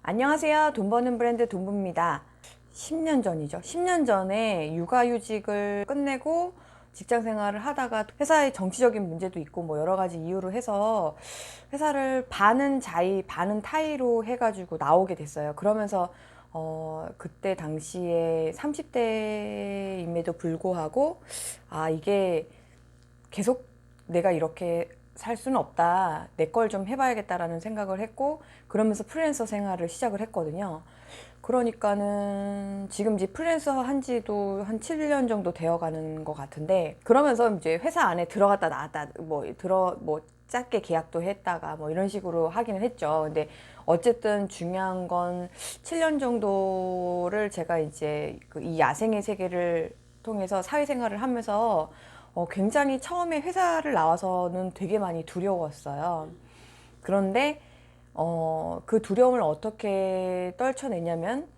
안녕하세요. 돈 버는 브랜드 돈부입니다. 10년 전이죠. 10년 전에 육아휴직을 끝내고 직장 생활을 하다가 회사의 정치적인 문제도 있고 뭐 여러 가지 이유로 해서 회사를 반은 자의 반은 타의로 해가지고 나오게 됐어요. 그러면서 그때 당시에 30대임에도 불구하고 이게 계속 내가 이렇게 살 수는 없다. 내 걸 좀 해봐야겠다라는 생각을 했고, 그러면서 프리랜서 생활을 시작을 했거든요. 그러니까는 지금 이제 프리랜서 한 지도 한 7년 정도 되어 가는 것 같은데, 그러면서 이제 회사 안에 들어갔다 나왔다, 뭐 짧게 계약도 했다가 뭐 이런 식으로 하기는 했죠. 근데 어쨌든 중요한 건 7년 정도를 제가 이제 이 야생의 세계를 통해서 사회생활을 하면서 굉장히 처음에 회사를 나와서는 되게 많이 두려웠어요. 그런데 그 두려움을 어떻게 떨쳐내냐면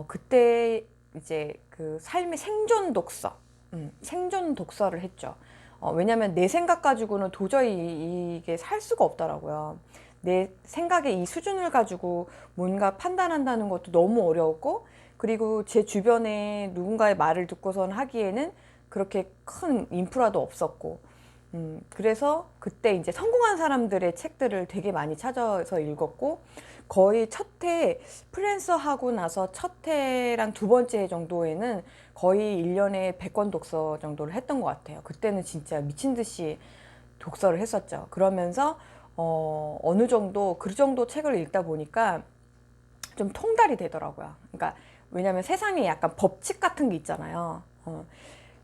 그때 이제 그 삶의 생존 독서, 생존 독서를 했죠. 왜냐면 내 생각 가지고는 도저히 이게 살 수가 없더라고요. 내 생각의 이 수준을 가지고 뭔가 판단한다는 것도 너무 어려웠고, 그리고 제 주변에 누군가의 말을 듣고선 하기에는 그렇게 큰 인프라도 없었고, 그래서 그때 이제 성공한 사람들의 책들을 되게 많이 찾아서 읽었고, 거의 첫 해, 프리랜서 하고 나서 첫 해랑 두 번째 해 정도에는 거의 1년에 100권 독서 정도를 했던 것 같아요. 그때는 진짜 미친 듯이 독서를 했었죠. 그러면서 어느 정도 그 정도 책을 읽다 보니까 좀 통달이 되더라고요. 그러니까 왜냐하면 세상에 약간 법칙 같은 게 있잖아요.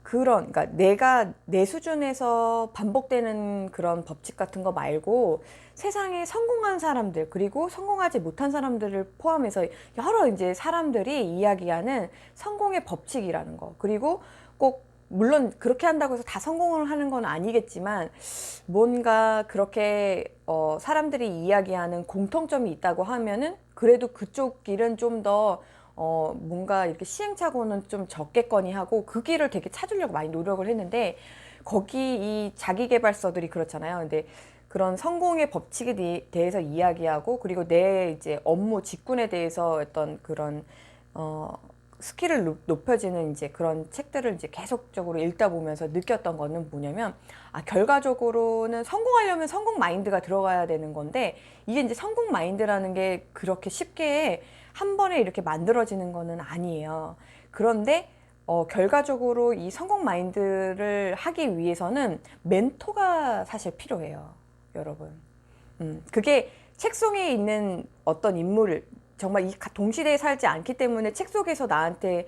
그러니까 내가 내 수준에서 반복되는 그런 법칙 같은 거 말고 세상에 성공한 사람들, 그리고 성공하지 못한 사람들을 포함해서 여러 이제 사람들이 이야기하는 성공의 법칙이라는 거, 그리고 꼭 물론 그렇게 한다고 해서 다 성공을 하는 건 아니겠지만 뭔가 그렇게 사람들이 이야기하는 공통점이 있다고 하면은 그래도 그쪽 길은 좀더 뭔가 이렇게 시행착오는 좀 적겠거니 하고 그 길을 되게 찾으려고 많이 노력을 했는데, 거기 이 자기계발서들이 그렇잖아요. 근데 그런 성공의 법칙에 대해서 이야기하고, 그리고 내 이제 업무 직군에 대해서 어떤 그런 스킬을 높여지는 이제 그런 책들을 이제 계속적으로 읽다 보면서 느꼈던 거는 뭐냐면, 결과적으로는 성공하려면 성공 마인드가 들어가야 되는 건데, 이게 이제 성공 마인드라는 게 그렇게 쉽게 한 번에 이렇게 만들어지는 거는 아니에요. 그런데 결과적으로 이 성공 마인드를 하기 위해서는 멘토가 사실 필요해요, 여러분. 그게 책 속에 있는 어떤 인물, 정말 이 동시대에 살지 않기 때문에 책 속에서 나한테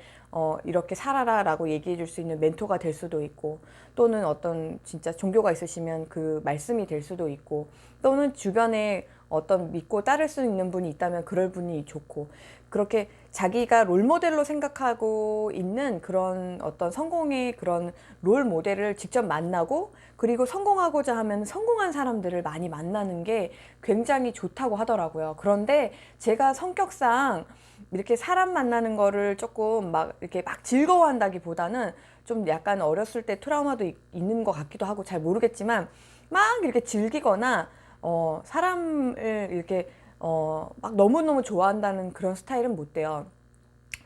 이렇게 살아라 라고 얘기해 줄 수 있는 멘토가 될 수도 있고, 또는 어떤 진짜 종교가 있으시면 그 말씀이 될 수도 있고, 또는 주변에 어떤 믿고 따를 수 있는 분이 있다면 그럴 분이 좋고, 그렇게 자기가 롤모델로 생각하고 있는 그런 어떤 성공의 그런 롤 모델을 직접 만나고, 그리고 성공하고자 하면 성공한 사람들을 많이 만나는 게 굉장히 좋다고 하더라고요. 그런데 제가 성격상 이렇게 사람 만나는 거를 조금 막 이렇게 막 즐거워한다기보다는 좀 약간 어렸을 때 트라우마도 있는 것 같기도 하고 잘 모르겠지만, 막 이렇게 즐기거나 사람을 이렇게 막 너무너무 좋아한다는 그런 스타일은 못 돼요.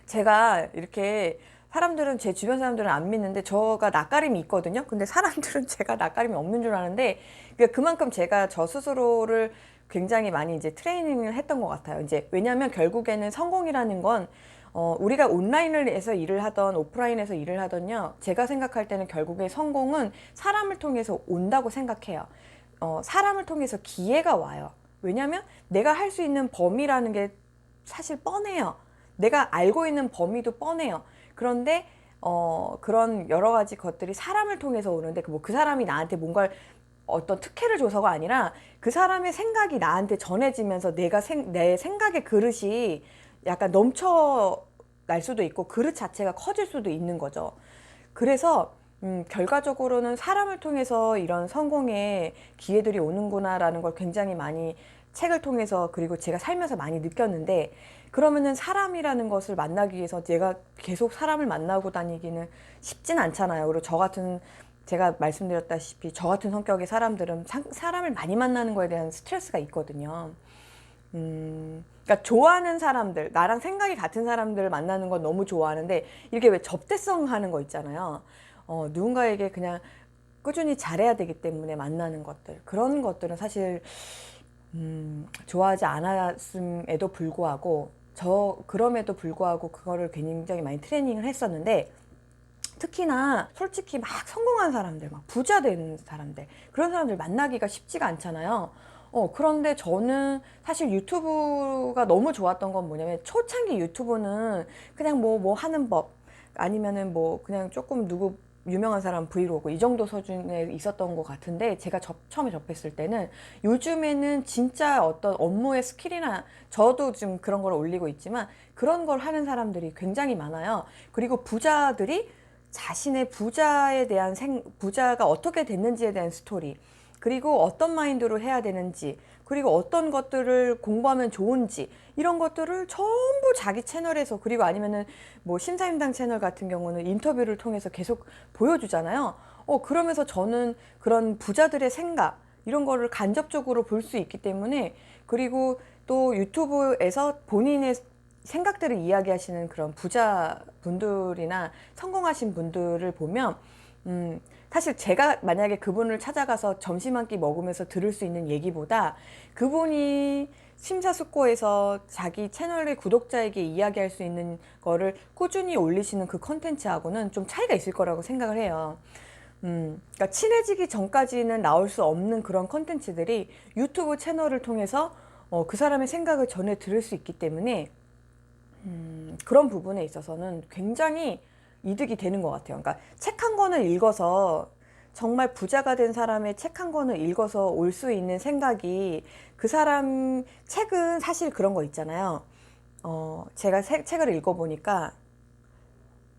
제가 이렇게 사람들은, 제 주변 사람들은 안 믿는데 저가 낯가림이 있거든요. 근데 사람들은 제가 낯가림이 없는 줄 아는데, 그만큼 제가 저 스스로를 굉장히 많이 이제 트레이닝을 했던 것 같아요. 이제 왜냐하면 결국에는 성공이라는 건 우리가 온라인에서 일을 하던 오프라인에서 일을 하던요, 제가 생각할 때는 결국에 성공은 사람을 통해서 온다고 생각해요. 사람을 통해서 기회가 와요. 왜냐하면 내가 할 수 있는 범위라는 게 사실 뻔해요. 내가 알고 있는 범위도 뻔해요. 그런데 그런 여러 가지 것들이 사람을 통해서 오는데, 그 사람이 나한테 뭔가 어떤 특혜를 줘서가 아니라 그 사람의 생각이 나한테 전해지면서 내 생각의 그릇이 약간 넘쳐날 수도 있고, 그릇 자체가 커질 수도 있는 거죠. 그래서 결과적으로는 사람을 통해서 이런 성공의 기회들이 오는구나라는 걸 굉장히 많이 책을 통해서, 그리고 제가 살면서 많이 느꼈는데, 그러면은 사람이라는 것을 만나기 위해서 내가 계속 사람을 만나고 다니기는 쉽진 않잖아요. 그리고 저 같은 제가 말씀드렸다시피 저 같은 성격의 사람들은 사람을 많이 만나는 거에 대한 스트레스가 있거든요. 그러니까 좋아하는 사람들, 나랑 생각이 같은 사람들을 만나는 건 너무 좋아하는데 이렇게 왜 접대성 하는 거 있잖아요. 누군가에게 그냥 꾸준히 잘해야 되기 때문에 만나는 것들, 그런 것들은 사실 좋아하지 않았음에도 불구하고 그럼에도 불구하고 그거를 굉장히 많이 트레이닝을 했었는데, 특히나 솔직히 막 성공한 사람들, 막 부자 된 사람들, 그런 사람들 만나기가 쉽지가 않잖아요. 그런데 저는 사실 유튜브가 너무 좋았던 건 뭐냐면, 초창기 유튜브는 그냥 뭐 하는 법, 아니면은 뭐 그냥 조금 누구 유명한 사람 브이로그 이 정도 수준에 있었던 것 같은데, 제가 처음에 접했을 때는 요즘에는 진짜 어떤 업무의 스킬이나, 저도 지금 그런 걸 올리고 있지만 그런 걸 하는 사람들이 굉장히 많아요. 그리고 부자들이 자신의 부자가 어떻게 됐는지에 대한 스토리, 그리고 어떤 마인드로 해야 되는지, 그리고 어떤 것들을 공부하면 좋은지, 이런 것들을 전부 자기 채널에서, 그리고 아니면은 뭐 심사임당 채널 같은 경우는 인터뷰를 통해서 계속 보여주잖아요. 그러면서 저는 그런 부자들의 생각, 이런 거를 간접적으로 볼 수 있기 때문에, 그리고 또 유튜브에서 본인의 생각들을 이야기하시는 그런 부자분들이나 성공하신 분들을 보면, 사실 제가 만약에 그분을 찾아가서 점심 한 끼 먹으면서 들을 수 있는 얘기보다, 그분이 심사숙고해서 자기 채널의 구독자에게 이야기할 수 있는 거를 꾸준히 올리시는 그 컨텐츠하고는 좀 차이가 있을 거라고 생각을 해요. 그러니까 친해지기 전까지는 나올 수 없는 그런 컨텐츠들이 유튜브 채널을 통해서 그 사람의 생각을 전해 들을 수 있기 때문에, 그런 부분에 있어서는 굉장히 이득이 되는 것 같아요. 그러니까 책 한 권을 읽어서, 정말 부자가 된 사람의 책 한 권을 읽어서 올 수 있는 생각이, 그 사람 책은 사실 그런 거 있잖아요. 제가 책을 읽어보니까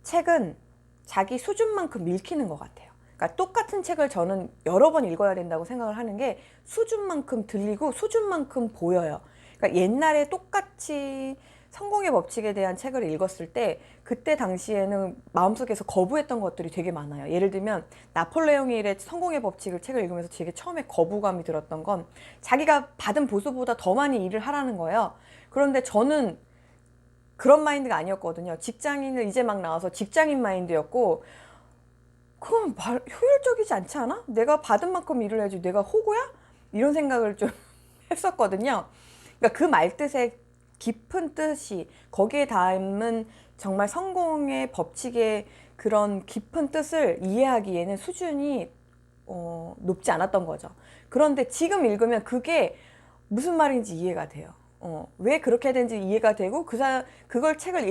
책은 자기 수준만큼 읽히는 것 같아요. 그러니까 똑같은 책을 저는 여러 번 읽어야 된다고 생각을 하는 게, 수준만큼 들리고 수준만큼 보여요. 그러니까 옛날에 똑같이 성공의 법칙에 대한 책을 읽었을 때, 그때 당시에는 마음속에서 거부했던 것들이 되게 많아요. 예를 들면 나폴레옹 힐의 성공의 법칙을 책을 읽으면서 되게 처음에 거부감이 들었던 건, 자기가 받은 보수보다 더 많이 일을 하라는 거예요. 그런데 저는 그런 마인드가 아니었거든요. 직장인을 이제 막 나와서 직장인 마인드였고, 그건 효율적이지 않지 않아? 내가 받은 만큼 일을 해야지, 내가 호구야? 이런 생각을 좀 했었거든요. 그러니까 그 말뜻의 깊은 뜻이, 거기에 담은 정말 성공의 법칙의 그런 깊은 뜻을 이해하기에는 수준이 높지 않았던 거죠. 그런데 지금 읽으면 그게 무슨 말인지 이해가 돼요. 왜 그렇게 되는지 이해가 되고, 그걸 책을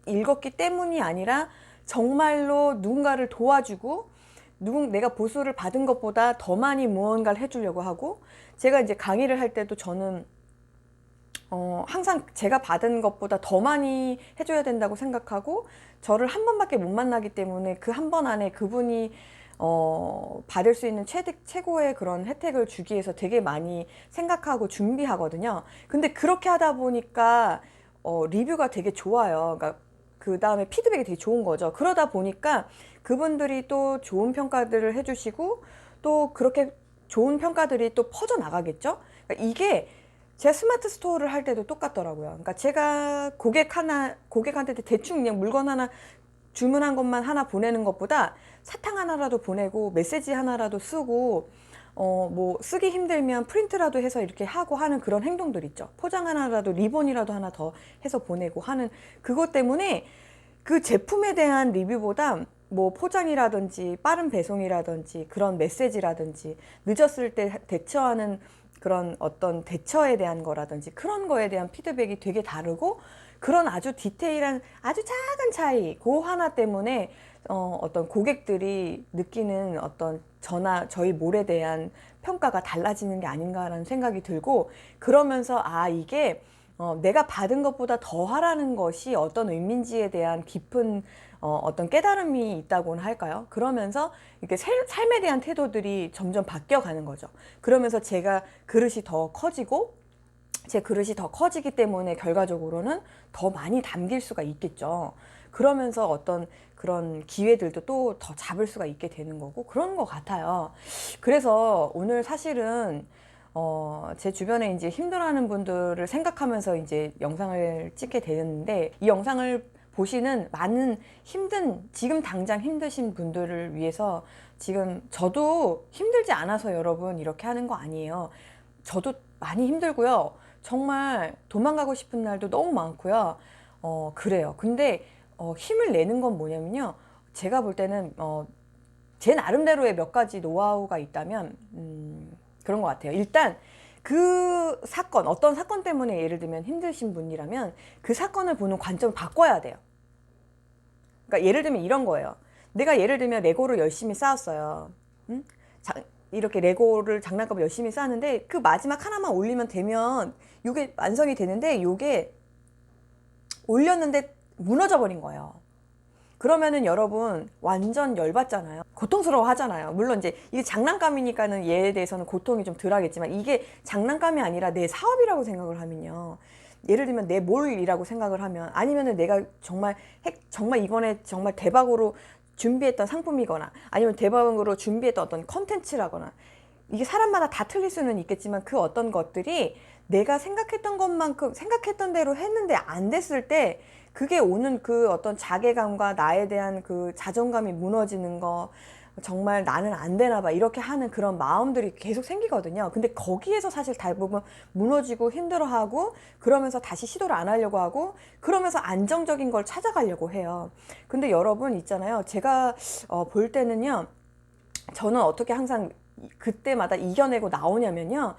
읽었기 때문이 아니라, 정말로 누군가를 도와주고, 내가 보수를 받은 것보다 더 많이 무언가를 해주려고 하고, 제가 이제 강의를 할 때도 저는 항상 제가 받은 것보다 더 많이 해줘야 된다고 생각하고, 저를 한 번밖에 못 만나기 때문에 그 한 번 안에 그분이 받을 수 있는 최고의 그런 혜택을 주기 위해서 되게 많이 생각하고 준비하거든요. 근데 그렇게 하다 보니까 리뷰가 되게 좋아요. 그러니까 그 다음에 피드백이 되게 좋은 거죠. 그러다 보니까 그분들이 또 좋은 평가들을 해주시고, 또 그렇게 좋은 평가들이 또 퍼져 나가겠죠. 그러니까 이게 제가 스마트 스토어를 할 때도 똑같더라고요. 그러니까 제가 고객한테 대충 그냥 물건 하나, 주문한 것만 하나 보내는 것보다 사탕 하나라도 보내고, 메시지 하나라도 쓰고, 뭐 쓰기 힘들면 프린트라도 해서 이렇게 하고 하는 그런 행동들 있죠. 포장 하나라도, 리본이라도 하나 더 해서 보내고 하는 그것 때문에, 그 제품에 대한 리뷰보다 뭐 포장이라든지 빠른 배송이라든지 그런 메시지라든지 늦었을 때 대처하는 그런 어떤 대처에 대한 거라든지, 그런 거에 대한 피드백이 되게 다르고, 그런 아주 디테일한 아주 작은 차이, 그 하나 때문에 어떤 고객들이 느끼는 어떤 저희 몰에 대한 평가가 달라지는 게 아닌가라는 생각이 들고, 그러면서 이게 내가 받은 것보다 더 하라는 것이 어떤 의미인지에 대한 깊은 어떤 깨달음이 있다고는 할까요? 그러면서 이렇게 삶에 대한 태도들이 점점 바뀌어 가는 거죠. 그러면서 제가 그릇이 더 커지고, 제 그릇이 더 커지기 때문에 결과적으로는 더 많이 담길 수가 있겠죠. 그러면서 어떤 그런 기회들도 또 더 잡을 수가 있게 되는 거고 그런 것 같아요. 그래서 오늘 사실은 제 주변에 이제 힘들어하는 분들을 생각하면서 이제 영상을 찍게 되는데, 이 영상을 보시는 많은 지금 당장 힘드신 분들을 위해서, 지금 저도 힘들지 않아서 여러분 이렇게 하는 거 아니에요. 저도 많이 힘들고요. 정말 도망가고 싶은 날도 너무 많고요. 그래요. 근데 힘을 내는 건 뭐냐면요. 제가 볼 때는 제 나름대로의 몇 가지 노하우가 있다면 그런 것 같아요. 일단 그 사건, 어떤 사건 때문에 예를 들면 힘드신 분이라면 그 사건을 보는 관점을 바꿔야 돼요. 그러니까 예를 들면 이런 거예요. 내가 예를 들면 레고를 열심히 쌓았어요. 응? 이렇게 레고를 장난감을 열심히 쌓았는데 그 마지막 하나만 올리면 되면 이게 완성이 되는데, 이게 올렸는데 무너져 버린 거예요. 그러면은 여러분 완전 열받잖아요. 고통스러워 하잖아요. 물론 이제 이게 장난감이니까는 얘에 대해서는 고통이 좀 덜 하겠지만, 이게 장난감이 아니라 내 사업이라고 생각을 하면요. 예를 들면 내 몰이라고 생각을 하면, 아니면은 내가 정말 이번에 정말 대박으로 준비했던 상품이거나 아니면 대박으로 준비했던 어떤 컨텐츠라거나, 이게 사람마다 다 틀릴 수는 있겠지만 그 어떤 것들이 내가 생각했던 것만큼 생각했던 대로 했는데 안 됐을 때 그게 오는 그 어떤 자괴감과 나에 대한 그 자존감이 무너지는 거, 정말 나는 안 되나 봐 이렇게 하는 그런 마음들이 계속 생기거든요. 근데 거기에서 사실 대부분 무너지고 힘들어하고, 그러면서 다시 시도를 안 하려고 하고, 그러면서 안정적인 걸 찾아가려고 해요. 근데 여러분 있잖아요. 제가 볼 때는요. 저는 어떻게 항상 그때마다 이겨내고 나오냐면요.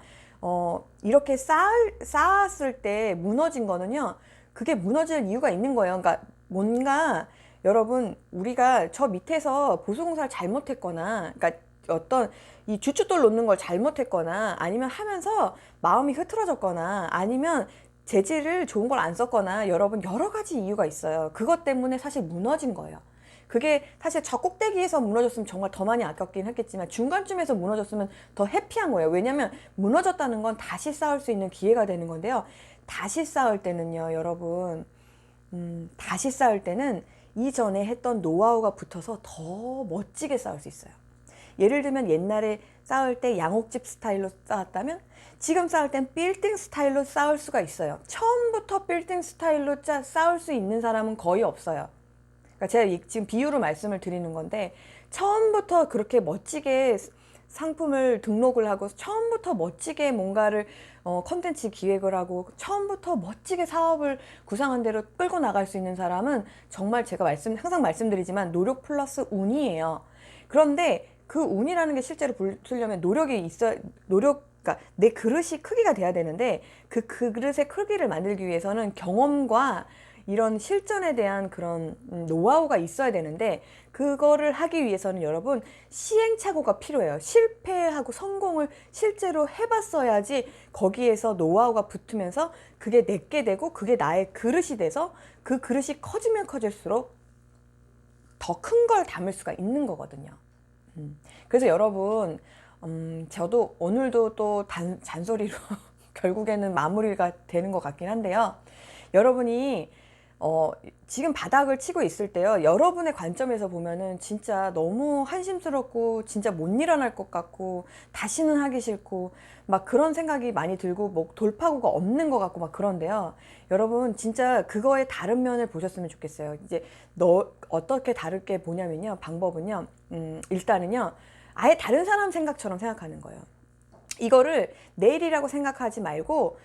이렇게 쌓았을 때 무너진 거는요. 그게 무너질 이유가 있는 거예요. 그러니까 뭔가 여러분, 우리가 저 밑에서 보수공사를 잘못했거나, 그러니까 어떤 이 주춧돌 놓는 걸 잘못했거나, 아니면 하면서 마음이 흐트러졌거나, 아니면 재질을 좋은 걸 안 썼거나, 여러분 여러 가지 이유가 있어요. 그것 때문에 사실 무너진 거예요. 그게 사실 저 꼭대기에서 무너졌으면 정말 더 많이 아꼈긴 했겠지만 중간쯤에서 무너졌으면 더 해피한 거예요. 왜냐면 무너졌다는 건 다시 쌓을 수 있는 기회가 되는 건데요. 다시 쌓을 때는요, 여러분, 다시 쌓을 때는 이전에 했던 노하우가 붙어서 더 멋지게 쌓을 수 있어요. 예를 들면 옛날에 쌓을 때 양옥집 스타일로 쌓았다면 지금 쌓을 땐 빌딩 스타일로 쌓을 수가 있어요. 처음부터 빌딩 스타일로 쌓을 수 있는 사람은 거의 없어요. 그러니까 제가 지금 비유로 말씀을 드리는 건데, 처음부터 그렇게 멋지게 상품을 등록을 하고, 처음부터 멋지게 뭔가를 컨텐츠 기획을 하고, 처음부터 멋지게 사업을 구상한 대로 끌고 나갈 수 있는 사람은 정말 제가 항상 말씀드리지만 노력 플러스 운이에요. 그런데 그 운이라는 게 실제로 붙으려면 그러니까 내 그릇이 크기가 돼야 되는데, 그 그릇의 크기를 만들기 위해서는 경험과 이런 실전에 대한 그런 노하우가 있어야 되는데, 그거를 하기 위해서는 여러분 시행착오가 필요해요. 실패하고 성공을 실제로 해봤어야지 거기에서 노하우가 붙으면서 그게 내게 되고, 그게 나의 그릇이 돼서 그 그릇이 커지면 커질수록 더 큰 걸 담을 수가 있는 거거든요. 그래서 여러분, 저도 오늘도 또 잔소리로 결국에는 마무리가 되는 것 같긴 한데요. 여러분이 지금 바닥을 치고 있을 때요, 여러분의 관점에서 보면은 진짜 너무 한심스럽고 진짜 못 일어날 것 같고 다시는 하기 싫고 막 그런 생각이 많이 들고, 뭐 돌파구가 없는 것 같고 막 그런데요. 여러분 진짜 그거의 다른 면을 보셨으면 좋겠어요. 이제 어떻게 다르게 보냐면요, 방법은요, 일단은요, 아예 다른 사람 생각처럼 생각하는 거예요. 이거를 내 일이라고 생각하지 말고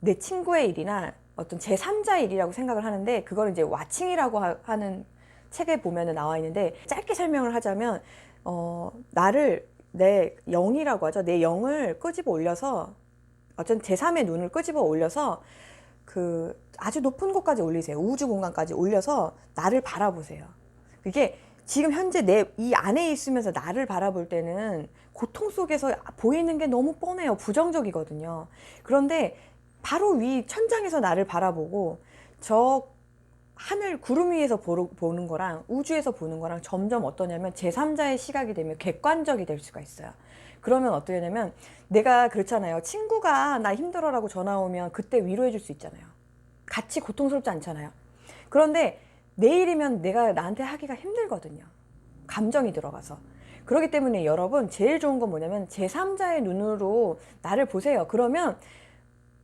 내 친구의 일이나 어떤 제3자의 일이라고 생각을 하는데, 그걸 이제 와칭이라고 하는 책에 보면 나와 있는데, 짧게 설명을 하자면 나를 내 영이라고 하죠. 내 영을 끄집어 올려서, 어떤 제3의 눈을 끄집어 올려서 그 아주 높은 곳까지 올리세요. 우주 공간까지 올려서 나를 바라보세요. 그게 지금 현재 내 이 안에 있으면서 나를 바라볼 때는 고통 속에서 보이는 게 너무 뻔해요. 부정적이거든요. 그런데 바로 위 천장에서 나를 바라보고 저 하늘 구름 위에서 보는 거랑 우주에서 보는 거랑 점점 어떠냐면 제3자의 시각이 되면 객관적이 될 수가 있어요. 그러면 어떠냐면, 내가 그렇잖아요. 친구가 나 힘들어라고 전화 오면 그때 위로해 줄 수 있잖아요. 같이 고통스럽지 않잖아요. 그런데 내일이면 내가 나한테 하기가 힘들거든요. 감정이 들어가서. 그렇기 때문에 여러분 제일 좋은 건 뭐냐면 제3자의 눈으로 나를 보세요. 그러면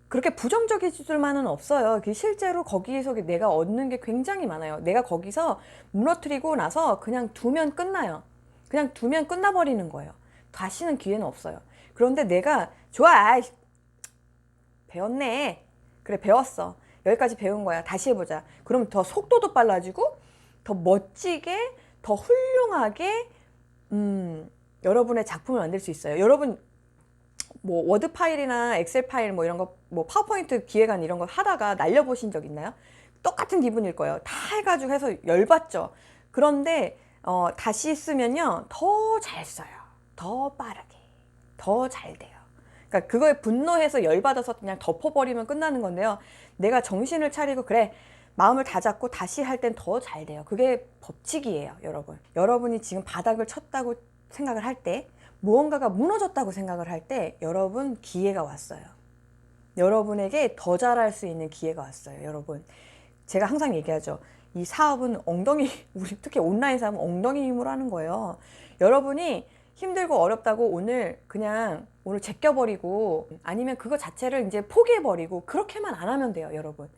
그렇게 부정적이질 만은 없어요. 실제로 거기에서 내가 얻는 게 굉장히 많아요. 내가 거기서 무너뜨리고 나서 그냥 두면 끝나요. 그냥 두면 끝나버리는 거예요. 다시는 기회는 없어요. 그런데 내가 좋아, 배웠네. 그래, 배웠어. 여기까지 배운 거야. 다시 해보자. 그럼 더 속도도 빨라지고 더 멋지게, 더 훌륭하게 여러분의 작품을 만들 수 있어요. 여러분 뭐 워드 파일이나 엑셀 파일 뭐 이런 거, 뭐 파워포인트 기획안 이런 거 하다가 날려보신 적 있나요? 똑같은 기분일 거예요. 다 해가지고 해서 열받죠. 그런데 다시 쓰면요 더 잘 써요. 더 빠르게, 더 잘 돼요. 그러니까 그거에 분노해서 열받아서 그냥 덮어버리면 끝나는 건데요. 내가 정신을 차리고 그래, 마음을 다잡고 다시 할 땐 더 잘 돼요. 그게 법칙이에요, 여러분. 여러분이 지금 바닥을 쳤다고 생각을 할 때, 무언가가 무너졌다고 생각을 할 때 여러분 기회가 왔어요. 여러분에게 더 잘할 수 있는 기회가 왔어요. 여러분, 제가 항상 얘기하죠. 이 사업은 엉덩이, 우리 특히 온라인 사업은 엉덩이 힘으로 하는 거예요. 여러분이 힘들고 어렵다고 오늘 그냥 오늘 제껴버리고 아니면 그거 자체를 이제 포기해버리고 그렇게만 안 하면 돼요. 여러분,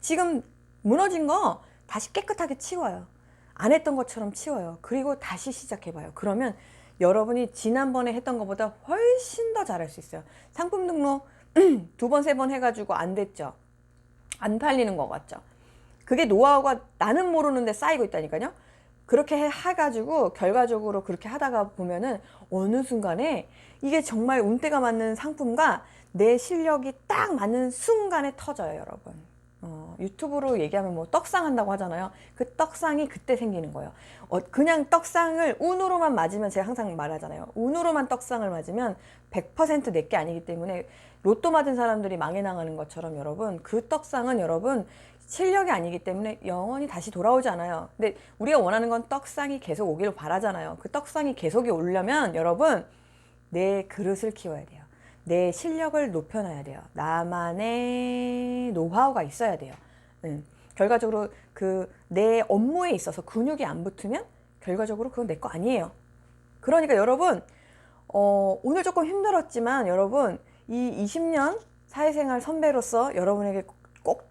지금 무너진 거 다시 깨끗하게 치워요. 안 했던 것처럼 치워요. 그리고 다시 시작해봐요. 그러면 여러분이 지난번에 했던 것보다 훨씬 더 잘할 수 있어요. 상품 등록 2번, 3번 해가지고 안 됐죠. 안 팔리는 것 같죠. 그게 노하우가 나는 모르는데 쌓이고 있다니까요. 그렇게 해가지고 결과적으로 그렇게 하다가 보면은 어느 순간에 이게 정말 운때가 맞는 상품과 내 실력이 딱 맞는 순간에 터져요, 여러분. 유튜브로 얘기하면 뭐 떡상 한다고 하잖아요. 그 떡상이 그때 생기는 거예요. 그냥 떡상을 운으로만 맞으면, 제가 항상 말하잖아요. 운으로만 떡상을 맞으면 100% 내게 아니기 때문에 로또 맞은 사람들이 망해 나가는 것처럼 여러분, 그 떡상은 여러분 실력이 아니기 때문에 영원히 다시 돌아오지 않아요. 근데 우리가 원하는 건 떡상이 계속 오기를 바라잖아요. 그 떡상이 계속이 오려면 여러분 내 그릇을 키워야 돼요. 내 실력을 높여놔야 돼요. 나만의 노하우가 있어야 돼요. 결과적으로 그 내 업무에 있어서 근육이 안 붙으면 결과적으로 그건 내 거 아니에요. 그러니까 여러분 오늘 조금 힘들었지만 여러분, 이 20년 사회생활 선배로서 여러분에게 꼭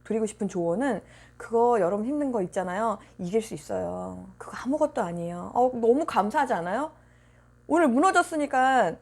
드리고 싶은 조언은, 그거 여러분 힘든 거 있잖아요. 이길 수 있어요. 그거 아무것도 아니에요. 너무 감사하지 않아요? 오늘 무너졌으니까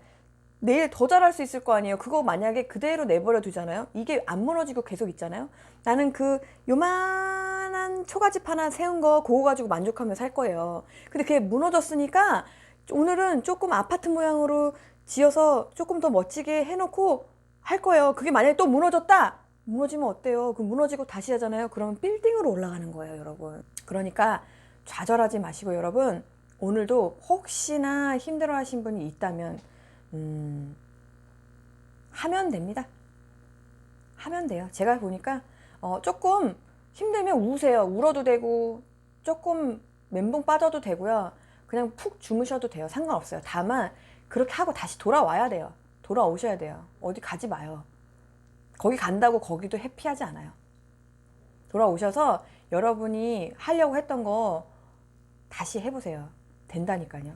내일 더 잘할 수 있을 거 아니에요. 그거 만약에 그대로 내버려 두잖아요. 이게 안 무너지고 계속 있잖아요. 나는 그 요만한 초가집 하나 세운 거 그거 가지고 만족하며 살 거예요. 근데 그게 무너졌으니까 오늘은 조금 아파트 모양으로 지어서 조금 더 멋지게 해놓고 할 거예요. 그게 만약에 또 무너졌다, 무너지면 어때요? 그 무너지고 다시 하잖아요. 그러면 빌딩으로 올라가는 거예요, 여러분. 그러니까 좌절하지 마시고 여러분, 오늘도 혹시나 힘들어 하신 분이 있다면 하면 됩니다. 하면 돼요. 제가 보니까 조금 힘들면 우세요. 울어도 되고 조금 멘붕 빠져도 되고요. 그냥 푹 주무셔도 돼요. 상관없어요. 다만 그렇게 하고 다시 돌아와야 돼요. 돌아오셔야 돼요. 어디 가지 마요. 거기 간다고 거기도 해피하지 않아요. 돌아오셔서 여러분이 하려고 했던 거 다시 해보세요. 된다니까요.